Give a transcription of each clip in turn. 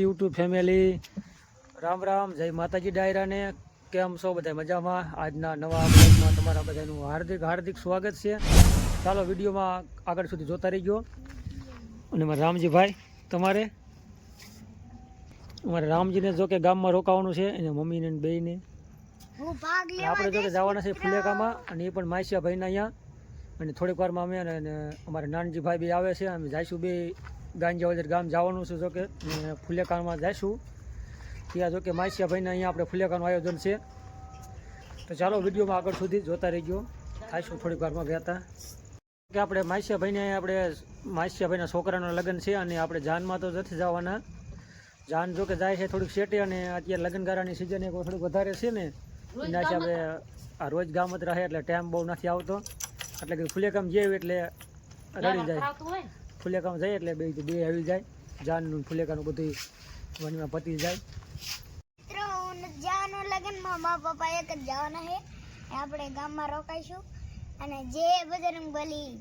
YouTube family, Ram Ram, જય માતાજી ડાયરાને. કેમ છો બધા મજામાં? આજના નવા બ્લોગમાં તમારા બધાનું હાર્દિક હાર્દિક સ્વાગત છે. ચાલો વિડીયોમાં આગળ સુધી જોતા રહી ગયો. અને મારા રામજીભાઈ, અમારે રામજીને જો કે ગામમાં રોકાવાનું છે, એને મમ્મીને બેયને. આપણે જો કે જવાના છે ફુલેકામાં, અને એ પણ માસિયાભાઈના અહીંયા. અને થોડીક વારમાં અમે અને અમારા નાનજીભાઈ બી આવે છે. અમે જઈશું બે ગાંજાવદર ગામ જવાનું છે. જો કે ફુલેકામાં જઈશું ત્યાં જો કે માસિયાભાઈના અહીંયા આપણે ફુલેકાનું આયોજન છે. તો ચાલો વિડીયોમાં આગળ સુધી જોતા રહી ગયો. થાઈશું થોડીક વારમાં વહેતા કે આપણે માસિયાભાઈના છોકરાના લગ્ન છે. અને આપણે જાનમાં તો નથી જવાના. જાન જો કે જાય છે થોડીક શેટે, અને અત્યારે લગ્નગારાની સિઝન એક થોડીક વધારે છે ને એના હિસાબે આ રોજ ગામ જ રહે એટલે ટાઈમ બહુ નથી આવતો. એટલે કે ફુલેકામ જઈએ એટલે રડી જાય. ફુલેકામ જાય એટલે બે આવી જાય. જાનનું ફુલેકાનું બધું વનમાં પતી જાય. લગ્નમાં મા પપ્પા એક જ જવાના છે. આપણે ગામમાં રોકાઈશું અને જે બજરંગબલી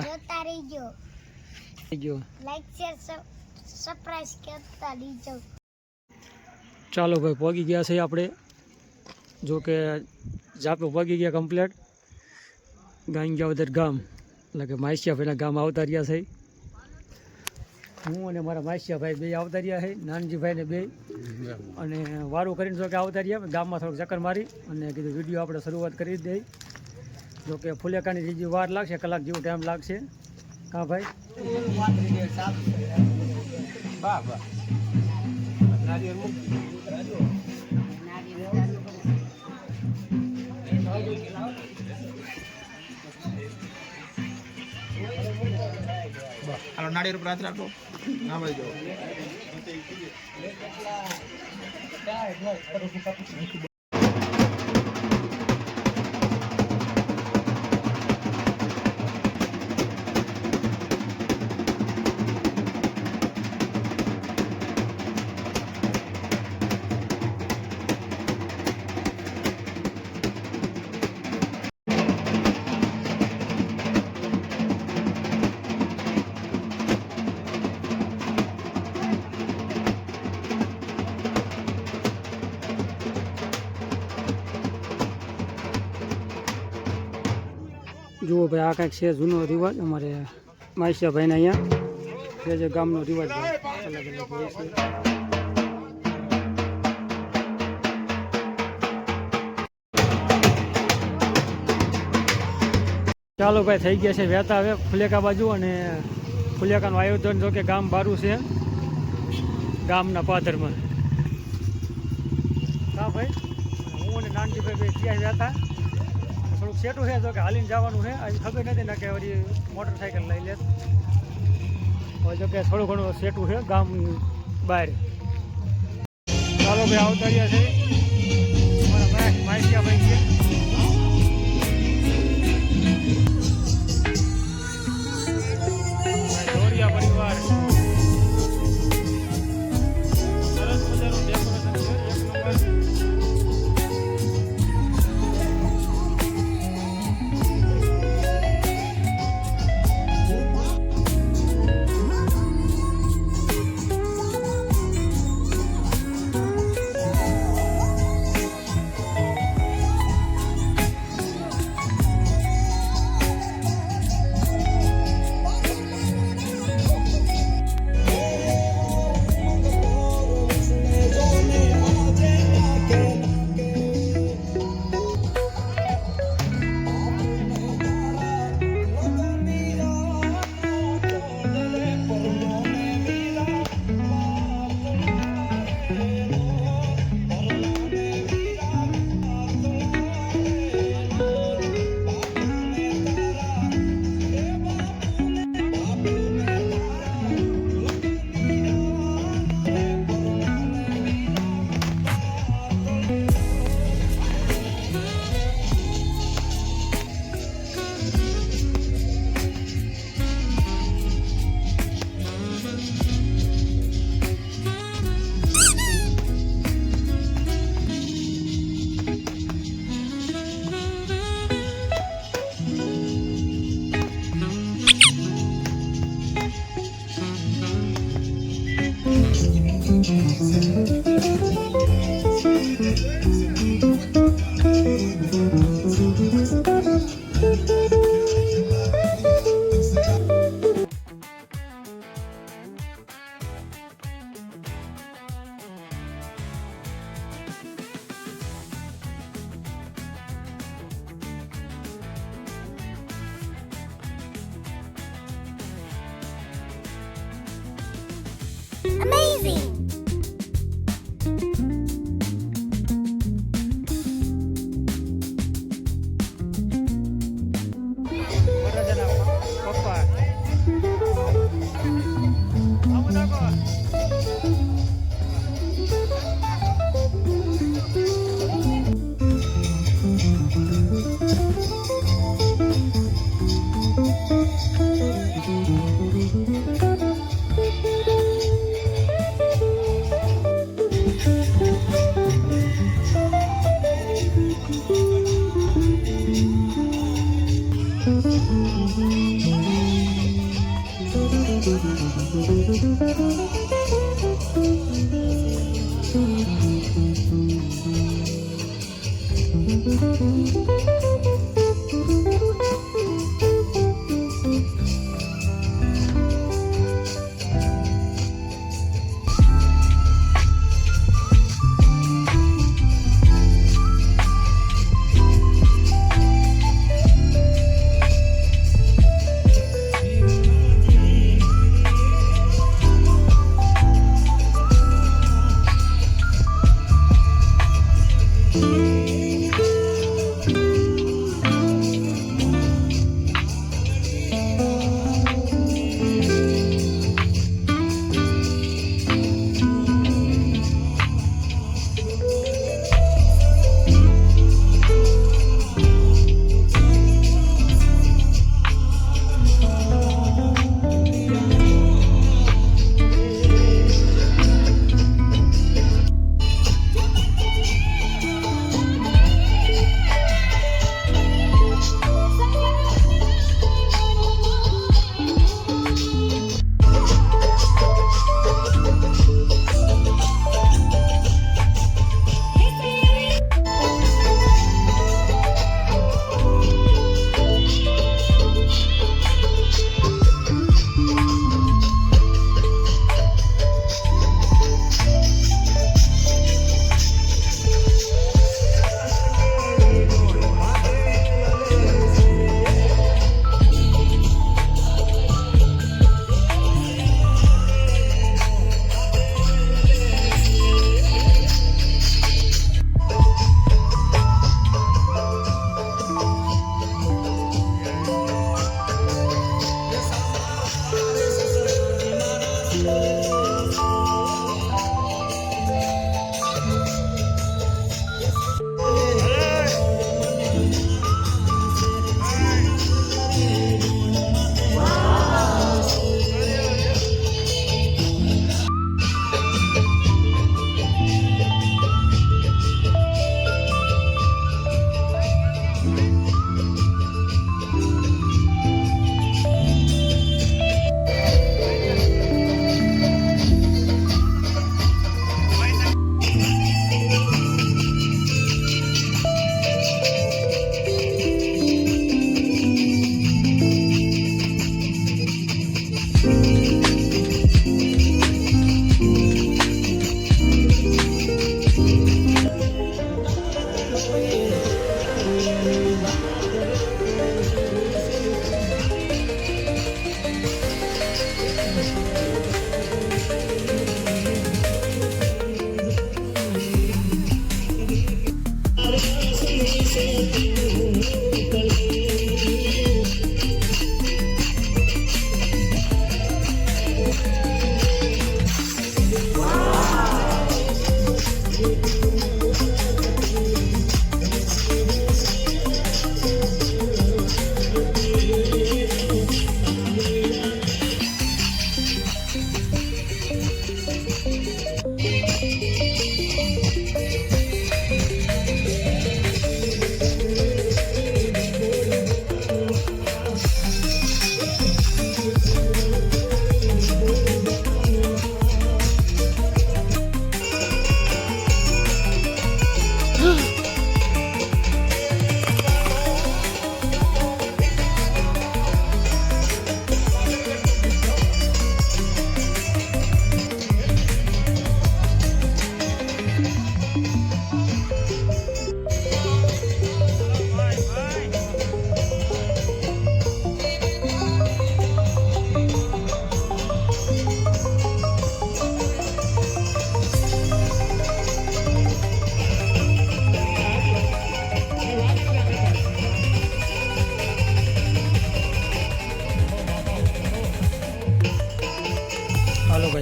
જોતા રહીજો. લાઈક શેર સરપ્રાઈઝ કરતા રહીજો. ચાલો ભાઈ, પહોંચી ગયા છે આપણે. જો કે જાપે પહોંચી ગયા કમ્પ્લેટ. ગાંજાવદર ગામ એટલે કે માસિયાભાઈના ગામ આવતા રહ્યા છે. હું અને મારા માસિયાભાઈ બે આવતા રહ્યા છે, નાનજીભાઈને બે. અને વારું કરીને જો કે આવતા રહ્યા ગામમાં થોડુંક ચક્કર મારી અને કીધું વિડીયો આપણે શરૂઆત કરી દઈએ. જો કે ફુલેકાની જે વાર લાગશે, કલાક જેવો ટાઈમ લાગશે. હા ભાઈ, હાલો નાળિયેર ઉપર હાથ રાખો. ના ભાઈ જો જુઓ ભાઈ, આ કાંઈક છે જૂનો રિવાજ અમારે માસિયાભાઈના અહીંયા. જે ગામનો રિવાજ અલગ અલગ હોય છે. ચાલો ભાઈ, થઈ ગયા છે વહેતા હવે ફુલેકા બાજુ. અને ફુલેકાનું આયોજન જો કે ગામ બારું છે, ગામના પાદરમાં. હા ભાઈ, હું અને નાનજીભાઈ ભાઈ ત્યાં વહેતા. થોડુંક સેટું છે, જો કે હાલીને જવાનું છે. આજે ખબર નથી ને કે વળી મોટરસાઇકલ લઈ લે. હવે જો કે થોડું ઘણું સેટું છે ગામ બહાર. ચાલો ભાઈ, આવતા રહ્યા છે મારા માસિયાભાઈ છે. પરિવાર સરસ મજાનું ડેકોરેશન છે, એક નંબર. Amazing!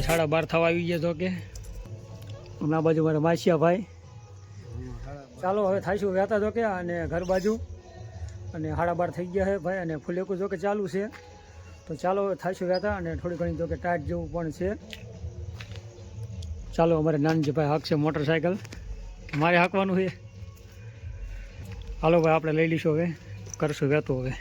ભાઈ 12:30 થવા આવી ગયા તો કે અને આ બાજુ મારા માસિયા ભાઈ. ચાલો હવે થાઈશું વહેતા જો કે અને ઘર બાજુ અને 12:30 થઈ ગયા છે ભાઈ અને ફુલેકું જો કે ચાલુ છે. તો ચાલો થાઈશું વહેતા અને થોડી ઘણી જો કે ટાઈટ જેવું પણ છે. ચાલો અમારે નાનજીભાઈ હાંકશે મોટરસાઇકલ, મારે હાંકવાનું છે. હાલો ભાઈ આપણે લઈ લઈશું હવે, કરશું વહેતું હવે.